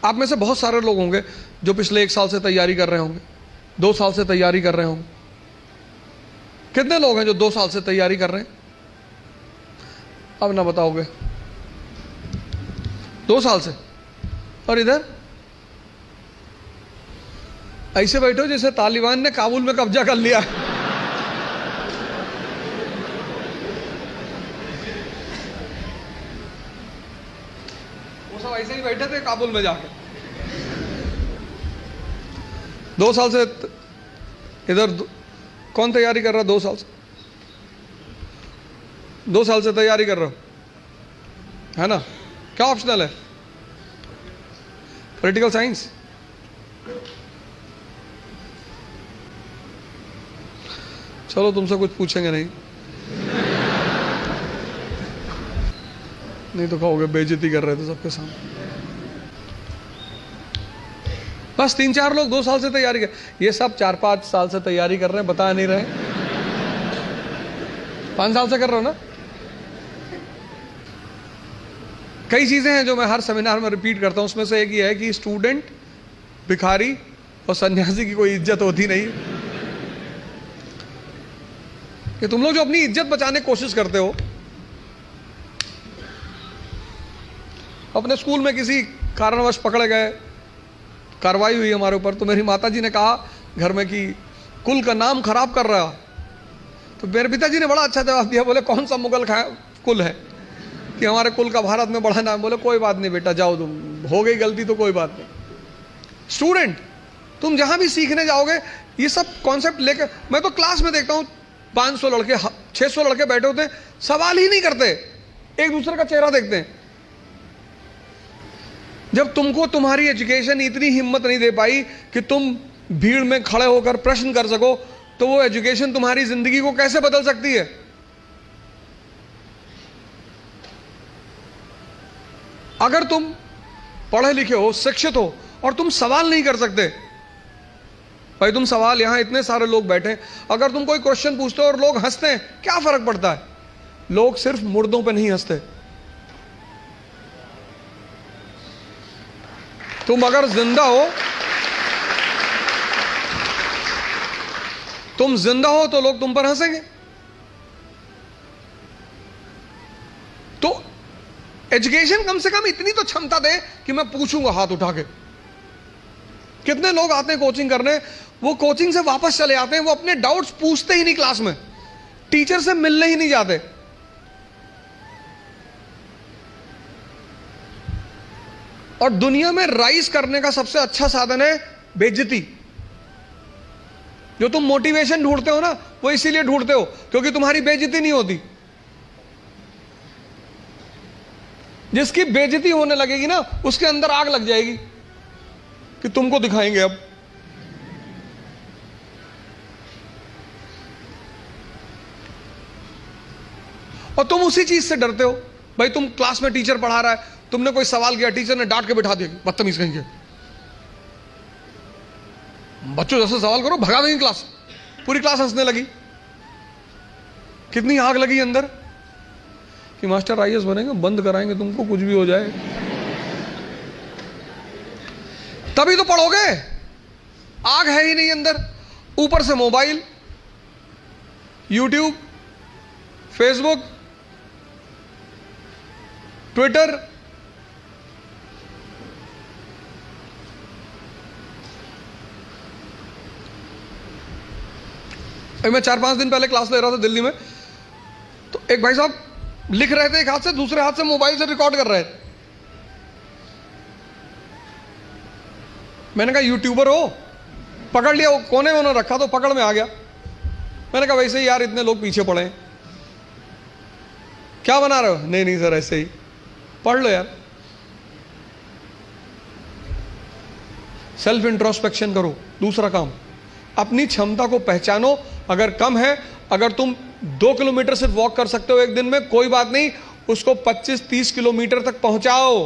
आप में से बहुत सारे लोग होंगे जो पिछले 1 साल से तैयारी कर रहे होंगे, 2 साल से तैयारी कर रहे होंगे। कितने लोग हैं जो 2 साल से तैयारी कर रहे हैं? अब ना बताओगे। 2 साल से। और इधर ऐसे बैठो जैसे तालिबान ने काबुल में कब्जा कर लिया है। वो सब ऐसे ही बैठे थे काबुल में जाके। 2 साल से इधर कौन तैयारी कर रहा है? 2 साल से, 2 साल से तैयारी कर रहा हो, है ना? क्या ऑप्शनल है? Political science. चलो तुमसे कुछ पूछेंगे नहीं, नहीं तो कहोगे बेइज्जती कर रहे थे सबके सामने। बस 3-4 लोग 2 साल से तैयारी कर, ये सब 4-5 साल से तैयारी कर रहे हैं, बता नहीं रहे। 5 साल से कर रहे हो ना? कई चीजें हैं जो मैं हर सेमिनार में रिपीट करता हूं, उसमें से एक ये है कि स्टूडेंट, भिखारी और सन्यासी की कोई इज्जत होती नहीं। कि तुम लोग जो अपनी इज्जत बचाने की कोशिश करते हो, अपने स्कूल में किसी कारणवश पकड़े गए, कार्रवाई हुई हमारे ऊपर, तो मेरी माताजी ने कहा घर में कि कुल का नाम खराब कर रहा। तो मेरे पिताजी ने बड़ा अच्छा जवाब दिया, बोले कौन सा मुगल कुल है कि हमारे कुल का भारत में बड़ा नाम। बोले कोई बात नहीं बेटा, जाओ, तुम हो गई गलती तो कोई बात नहीं। स्टूडेंट, तुम जहां भी सीखने जाओगे ये सब कॉन्सेप्ट लेकर, मैं तो क्लास में देखता हूं 500 लड़के 600 लड़के बैठे होते हैं, सवाल ही नहीं करते, एक दूसरे का चेहरा देखते हैं। जब तुमको तुम्हारी एजुकेशन इतनी हिम्मत नहीं दे पाई कि तुम भीड़ में खड़े होकर प्रश्न कर सको, तो वो एजुकेशन तुम्हारी जिंदगी को कैसे बदल सकती है? अगर तुम पढ़े लिखे हो, शिक्षित हो और तुम सवाल नहीं कर सकते, भाई तुम सवाल, यहां इतने सारे लोग बैठे, अगर तुम कोई क्वेश्चन पूछते हो और लोग हंसते हैं, क्या फर्क पड़ता है? लोग सिर्फ मुर्दों पे नहीं हंसते। तुम अगर जिंदा हो, तुम जिंदा हो तो लोग तुम पर हंसेंगे। तो एजुकेशन कम से कम इतनी तो क्षमता दे कि मैं पूछूंगा हाथ उठा के। कितने लोग आते हैं कोचिंग करने, वो कोचिंग से वापस चले आते हैं, वो अपने डाउट्स पूछते ही नहीं क्लास में, टीचर से मिलने ही नहीं जाते। और दुनिया में राइज करने का सबसे अच्छा साधन है बेइज्जती। जो तुम मोटिवेशन ढूंढते हो ना, वो इसीलिए ढूंढते हो क्योंकि तुम्हारी बेइज्जती नहीं होती। जिसकी बेइज्जती होने लगेगी ना, उसके अंदर आग लग जाएगी कि तुमको दिखाएंगे अब। और तुम उसी चीज से डरते हो। भाई तुम क्लास में टीचर पढ़ा रहा है, तुमने कोई सवाल किया, टीचर ने डांट के बिठा दिया, बदतमीज कहेंगे, बच्चों जैसे सवाल करो, भगा देंगे क्लास। पूरी क्लास हंसने लगी। कितनी आग लगी अंदर कि मास्टर आईएएस बनेंगे, बंद कराएंगे तुमको, कुछ भी हो जाए। तभी तो पढ़ोगे, आग है ही नहीं अंदर। ऊपर से मोबाइल, यूट्यूब, फेसबुक, ट्विटर, मैं 4-5 दिन पहले क्लास ले रहा था दिल्ली में, तो एक भाई साहब लिख रहे थे एक हाथ से, दूसरे हाथ से मोबाइल से रिकॉर्ड कर रहे थे। मैंने कहा यूट्यूबर हो? पकड़ लिया, वो कोने में उन्होंने रखा तो पकड़ में आ गया। मैंने कहा वैसे ही यार इतने लोग पीछे पड़े हैं, क्या बना रहे हो? नहीं नहीं सर ऐसे ही। पढ़ लो यार। सेल्फ इंट्रोस्पेक्शन करो। दूसरा काम, अपनी क्षमता को पहचानो। अगर कम है, अगर तुम 2 किलोमीटर सिर्फ वॉक कर सकते हो एक दिन में, कोई बात नहीं, उसको 25-30 किलोमीटर तक पहुंचाओ।